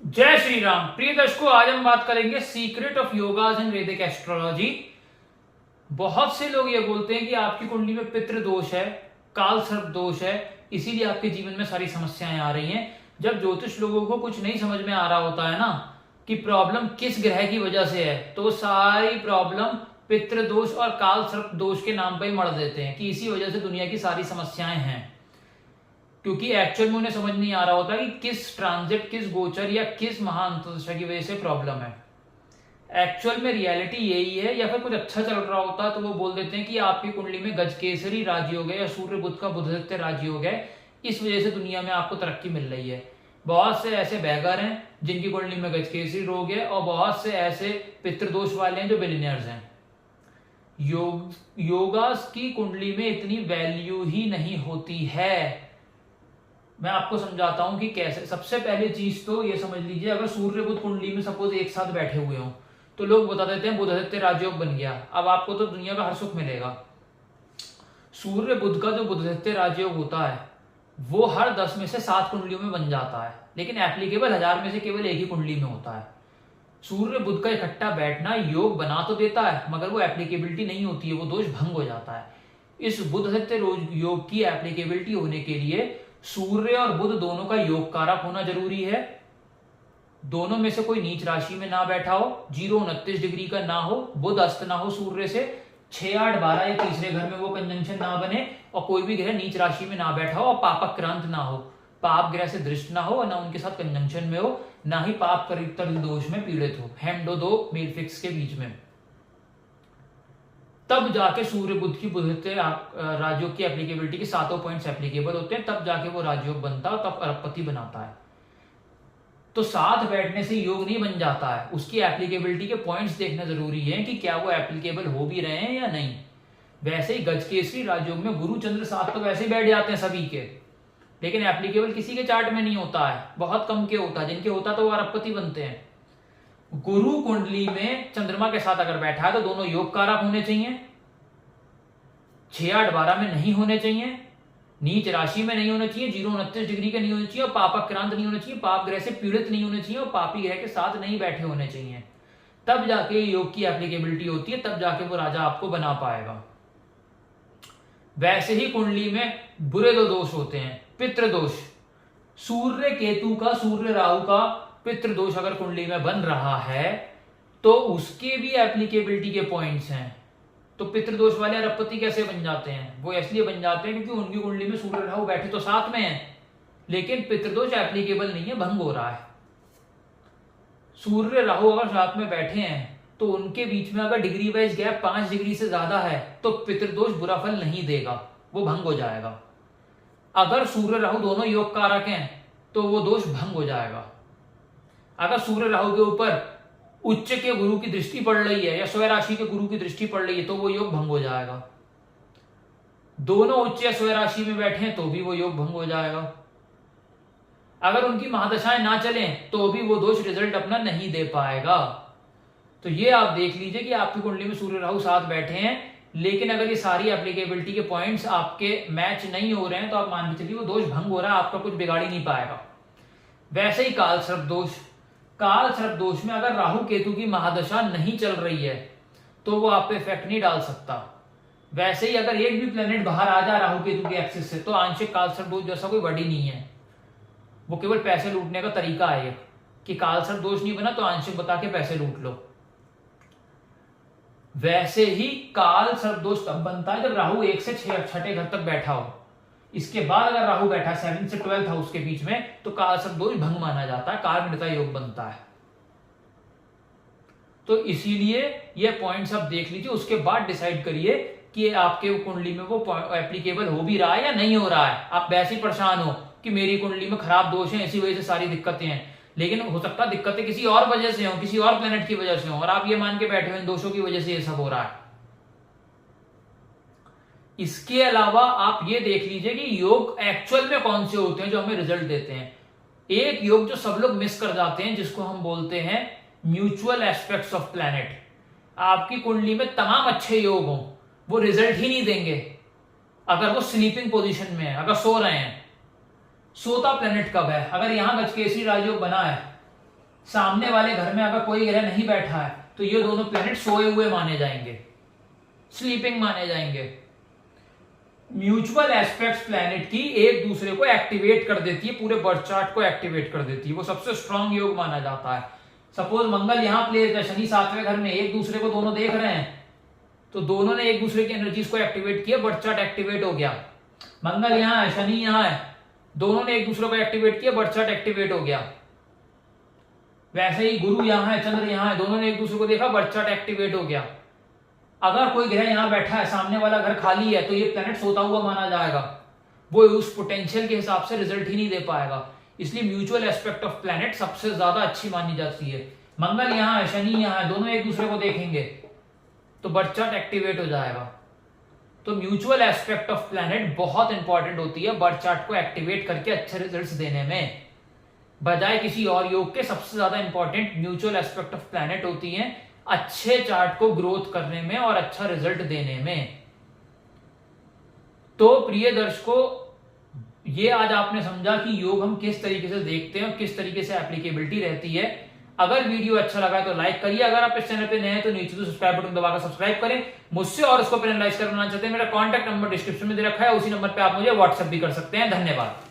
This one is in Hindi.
जय श्री राम। प्रिय दर्शकों, आज हम बात करेंगे सीक्रेट ऑफ योगाज इन वैदिक एस्ट्रोलॉजी। बहुत से लोग ये बोलते हैं कि आपकी कुंडली में पितृ दोष है, काल सर्प दोष है, इसीलिए आपके जीवन में सारी समस्याएं आ रही हैं। जब ज्योतिष लोगों को कुछ नहीं समझ में आ रहा होता है ना कि प्रॉब्लम किस ग्रह की वजह से है, तो सारी प्रॉब्लम पितृ दोष और काल सर्प दोष के नाम पर ही मढ़ देते हैं कि इसी वजह से दुनिया की सारी समस्याएं हैं। क्योंकि एक्चुअल में उन्हें समझ नहीं आ रहा होता कि किस ट्रांजिट, किस गोचर या किस महाअंतरदशा की वजह से प्रॉब्लम है। एक्चुअल में रियलिटी यही है, या फिर कुछ अच्छा चल रहा होता तो वो बोल देते हैं कि आपकी कुंडली में गजकेसरी राजयोग है या सूर्य बुध का बुधादित्य राजयोग है, इस वजह से दुनिया में आपको तरक्की मिल रही है। बहुत से ऐसे बैगर हैं जिनकी कुंडली में गजकेसरी रोग है, और बहुत से ऐसे पितृदोष वाले हैं जो बिलियनियर्स हैं। योगास की कुंडली में इतनी वैल्यू ही नहीं होती है। मैं आपको समझाता हूं कि कैसे। सबसे पहली चीज तो ये समझ लीजिए, अगर सूर्य बुध कुंडली में सपोज एक साथ बैठे हुए हों तो लोग बता देते हैं बुधादित्य राजयोग बन गया, अब आपको तो दुनिया का हर सुख मिलेगा। सूर्य बुध का जो बुधादित्य राजयोग होता है वो हर 10 में से 7 कुंडलियों में बन जाता है, लेकिन एप्लीकेबल 1000 में से केवल एक ही कुंडली में होता है। सूर्य बुध का इकट्ठा बैठना योग बना तो देता है, मगर वो एप्लीकेबिलिटी नहीं होती है, वो दोष भंग हो जाता है। इस बुधादित्य योग की एप्लीकेबिलिटी होने के लिए सूर्य और बुध दोनों का योग कारक होना जरूरी है। दोनों में से कोई नीच राशि में ना बैठा हो, 0-29 डिग्री का ना हो, बुध अस्त ना हो सूर्य से, 6-8-12 या तीसरे घर में वो कंजंक्शन ना बने, और कोई भी ग्रह नीच राशि में ना बैठा हो, और पापक्रांत ना हो, पाप ग्रह से दृष्ट ना हो, और ना उनके साथ कंजंक्शन में हो, ना ही पाप परितर दोष में पीड़ित हो, हैंडो दो मेल फिक्स के बीच में। तब जाके सूर्य बुध की बुधादित्य राजयोग की एप्लीकेबिलिटी के 7 पॉइंट्स एप्लीकेबल होते हैं, तब जाके वो राजयोग बनता है, तब अरबपति बनाता है। तो साथ बैठने से योग नहीं बन जाता है, उसकी एप्लीकेबिलिटी के पॉइंट्स देखना जरूरी है कि क्या वो एप्लीकेबल हो भी रहे हैं या नहीं। वैसे ही गजकेसरी राजयोग में गुरु चंद्र साथ तो वैसे ही बैठ जाते हैं सभी के, लेकिन एप्लीकेबल किसी के चार्ट में नहीं होता है, बहुत कम के होता है। जिनके होता तो वो अरबपति बनते हैं। गुरु कुंडली में चंद्रमा के साथ अगर बैठा है तो दोनों योग कारक होने चाहिए, 6-8-12 में नहीं होने चाहिए, नीच राशि में नहीं होने चाहिए, 0-29 डिग्री के नहीं होने चाहिए, और पापक्रांत नहीं होने चाहिए, पाप ग्रह से पीड़ित नहीं होने चाहिए, और पापी ग्रह के साथ नहीं बैठे होने चाहिए। तब जाके योग की एप्लीकेबिलिटी होती है, तब जाके वो राजा आपको बना पाएगा। वैसे ही कुंडली में बुरे 2 दोष होते हैं, पितृदोष। सूर्य केतु का, सूर्य राहु का पितृदोष अगर कुंडली में बन रहा है तो उसके भी एप्लीकेबिलिटी के पॉइंट्स हैं। तो पितृदोष वाले अरबपति कैसे बन जाते हैं? वो इसलिए बन जाते हैं क्योंकि उनकी कुंडली में सूर्य राहु बैठे तो साथ में हैं, लेकिन पितृदोष एप्लीकेबल नहीं है, भंग हो रहा है। सूर्य राहु अगर साथ में बैठे हैं तो उनके बीच में अगर डिग्री वाइज गैप 5 डिग्री से ज्यादा है तो पितृदोष बुरा फल नहीं देगा, वो भंग हो जाएगा। अगर सूर्य राहु दोनों योग कारक हैं तो वो दोष भंग हो जाएगा। अगर सूर्य राहु के ऊपर उच्च के गुरु की दृष्टि पड़ रही है या स्वय राशि के गुरु की दृष्टि पड़ रही है तो वो योग भंग हो जाएगा। दोनों उच्च या स्वय राशि में बैठे हैं तो भी वो योग भंग हो जाएगा। अगर उनकी महादशाएं ना चलें तो भी वो दोष रिजल्ट अपना नहीं दे पाएगा। तो ये आप देख लीजिए कि आपकी कुंडली में सूर्य राहु साथ बैठे हैं, लेकिन अगर ये सारी एप्लीकेबिलिटी के पॉइंट्स आपके मैच नहीं हो रहे हैं तो आप मान के चलिए वो दोष भंग हो रहा है, आपका कुछ बिगाड़ ही नहीं पाएगा। वैसे ही काल सर्प दोष, काल सर्प दोष में अगर राहु केतु की महादशा नहीं चल रही है तो वो आप पे इफेक्ट नहीं डाल सकता। वैसे ही अगर एक भी प्लेनेट बाहर आ जाए राहु केतु के एक्सिस से तो आंशिक काल सर्प दोष जैसा कोई बड़ी नहीं है, वो केवल पैसे लूटने का तरीका है कि काल सर्प दोष नहीं बना तो आंशिक बता के पैसे लूट लो। वैसे ही काल सर्प दोष तब बनता है जब राहु 1 से 6 घर तक बैठा हो। इसके बाद अगर राहु बैठा 7 से 12 हाउस के बीच में तो काल सर्प दोष भंग माना जाता है, कारमिता योग बनता है। तो इसीलिए ये पॉइंट्स आप देख लीजिए, उसके बाद डिसाइड करिए कि आपके कुंडली में वो एप्लीकेबल हो भी रहा है या नहीं हो रहा है। आप वैसे ही परेशान हो कि मेरी कुंडली में खराब दोष है, इसी वजह से सारी दिक्कतें हैं, लेकिन हो सकता है दिक्कतें किसी और वजह से हो, किसी और प्लेनेट की वजह से हो, और आप ये मान के बैठे हुए इन दोषों की वजह से ये सब हो रहा है। इसके अलावा आप ये देख लीजिए कि योग एक्चुअल में कौन से होते हैं जो हमें रिजल्ट देते हैं। एक योग जो सब लोग मिस कर जाते हैं जिसको हम बोलते हैं म्यूचुअल एस्पेक्ट्स ऑफ प्लैनेट। आपकी कुंडली में तमाम अच्छे योग हों, वो रिजल्ट ही नहीं देंगे अगर वो स्लीपिंग पोजीशन में है, अगर सो रहे हैं। सोता प्लैनेट कब है? अगर यहां गजकेसरी राजयोग बना है सामने वाले घर में अगर कोई ग्रह नहीं बैठा है तो ये दोनों प्लैनेट सोए हुए माने जाएंगे, स्लीपिंग माने जाएंगे। म्यूचुअल एस्पेक्ट्स प्लैनेट की एक दूसरे को एक्टिवेट कर देती है, पूरे बर्थ चार्ट को एक्टिवेट कर देती है, वो सबसे स्ट्रांग योग माना जाता है। सपोज मंगल यहां प्लेस है, शनि 7वें घर में, एक दूसरे को दोनों देख रहे हैं तो दोनों ने एक दूसरे की एनर्जीज को एक्टिवेट किया, बर्थ चार्ट एक्टिवेट हो गया। मंगल यहां है, शनि यहां है, दोनों ने एक दूसरे को एक्टिवेट किया, बर्थ चार्ट एक्टिवेट हो गया। वैसे ही गुरु यहां है, चंद्र यहां है, दोनों ने एक दूसरे को देखा, बर्थ चार्ट एक्टिवेट हो गया। अगर कोई ग्रह यहां बैठा है, सामने वाला घर खाली है, तो ये प्लैनेट सोता हुआ माना जाएगा, वो उस पोटेंशियल के हिसाब से रिजल्ट ही नहीं दे पाएगा। इसलिए म्यूचुअल एस्पेक्ट ऑफ प्लैनेट सबसे ज्यादा अच्छी मानी जाती है। मंगल यहां है, शनि यहां है, दोनों एक दूसरे को देखेंगे तो बर्थ चार्ट एक्टिवेट हो जाएगा। तो म्यूचुअल एस्पेक्ट ऑफ प्लैनेट बहुत इंपॉर्टेंट होती है बर्थ चार्ट को एक्टिवेट करके अच्छे रिजल्ट्स देने में। बजाय किसी और योग के सबसे ज्यादा important mutual aspect of planet होती है अच्छे चार्ट को ग्रोथ करने में और अच्छा रिजल्ट देने में। तो प्रिय दर्शकों, ये आज आपने समझा कि योग हम किस तरीके से देखते हैं और किस तरीके से एप्लीकेबिलिटी रहती है। अगर वीडियो अच्छा लगा तो लाइक करिए, अगर आप इस चैनल पे नए हैं तो नीचे तो सब्सक्राइब बटन दबाकर सब्सक्राइब करें। मुझसे और इसको पेनलाइज करना चाहते हैं, मेरा कॉन्टैक्ट नंबर डिस्क्रिप्शन में दे रखा है, उसी नंबर पे आप मुझे व्हाट्सएप भी कर सकते हैं। धन्यवाद।